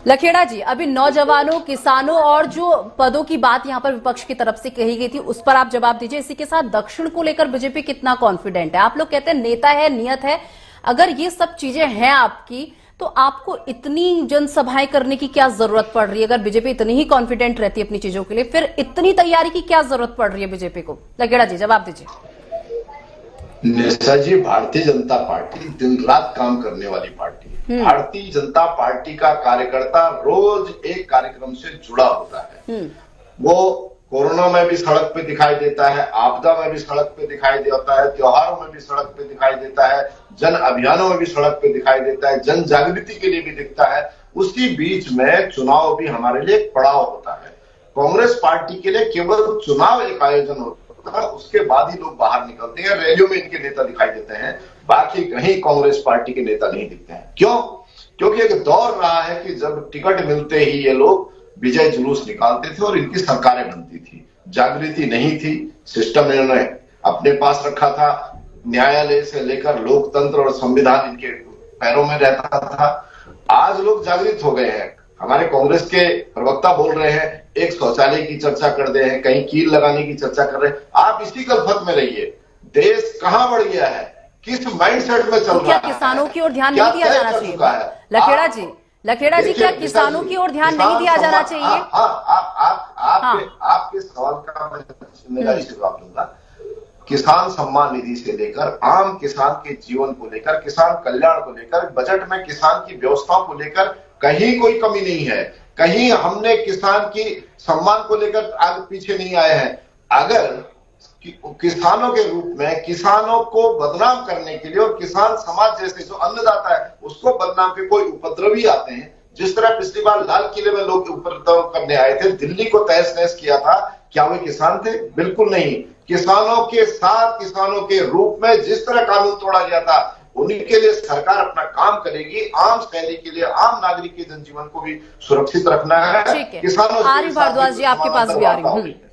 लखेड़ा जी, अभी नौजवानों, किसानों और जो पदों की बात यहां पर विपक्ष की तरफ से कही गई थी, उस पर आप जवाब दीजिए। इसी के साथ दक्षिण को लेकर बीजेपी कितना कॉन्फिडेंट है? आप लोग कहते हैं नेता है, नियत है। अगर ये सब चीजें हैं आपकी, तो आपको इतनी जनसभाएं करने की क्या जरूरत पड़ रही है? अगर बीजेपी इतनी ही कॉन्फिडेंट रहती है अपनी चीजों के लिए, फिर इतनी तैयारी की क्या जरूरत पड़ रही है बीजेपी को? लखेड़ा जी, जवाब दीजिए। निशा जी, भारतीय जनता पार्टी दिन रात काम करने वाली पार्टी है। भारतीय जनता पार्टी का कार्यकर्ता रोज एक कार्यक्रम से जुड़ा होता है। वो कोरोना में भी सड़क पे दिखाई देता है, आपदा में भी सड़क पे दिखाई देता है, त्योहारों में भी सड़क पे दिखाई देता है, जन अभियानों में भी सड़क पे दिखाई देता है, जन जागृति के लिए भी दिखता है। उसी बीच में चुनाव भी हमारे लिए एक पड़ाव होता है। कांग्रेस पार्टी के लिए केवल चुनाव एक आयोजन होता है, उसके बाद ही लोग बाहर निकलते हैं, रैलियों में इनके नेता दिखाई देते हैं, बाकी कहीं कांग्रेस पार्टी के नेता नहीं दिखते हैं। क्यों? क्योंकि एक दौर रहा है कि जब टिकट मिलते ही ये लोग विजय जुलूस निकालते थे और इनकी सरकारें बनती थी। जागृति नहीं थी, सिस्टम इन्होंने अपने पास रखा था, न्यायालय से लेकर लोकतंत्र और संविधान इनके पैरों में रहता था। आज लोग जागृत हो गए हैं। हमारे कांग्रेस के प्रवक्ता बोल रहे हैं, एक शौचालय की चर्चा कर रहे हैं, कहीं कील लगाने की चर्चा कर रहे हैं। आप इसी गलफत में रहिए। देश कहां बढ़ गया है, किस माइंडसेट में चल रहा है? क्या किसानों की ओर ध्यान नहीं दिया जाना चाहिए? लखेड़ा जी, क्या किसानों की ओर ध्यान नहीं दिया जाना चाहिए? आपके सवाल का मैं जिम्मेदारी से जवाब दूंगा। किसान सम्मान निधि से लेकर आम किसान के जीवन को लेकर, किसान कल्याण को लेकर, बजट में किसान की व्यवस्थाओं को लेकर कहीं कोई कमी नहीं है। कहीं हमने किसान की सम्मान को लेकर आगे पीछे नहीं आए हैं। अगर किसानों के रूप में किसानों को बदनाम करने के लिए और किसान समाज जैसे जो अन्नदाता है उसको बदनाम के कोई उपद्रवी आते हैं, जिस तरह पिछली बार लाल किले में लोग उपद्रव करने आए थे, दिल्ली को तहस नहस किया था, क्या वे किसान थे? बिल्कुल नहीं। किसानों के साथ, किसानों के रूप में जिस तरह कानून तोड़ा गया था, उन्हीं के लिए सरकार अपना काम करेगी। आम शहरी के लिए, आम नागरिक के जनजीवन को भी सुरक्षित रखना है। किसानों, आर्य भारद्वाज जी आपके पास भी आ रही हूँ।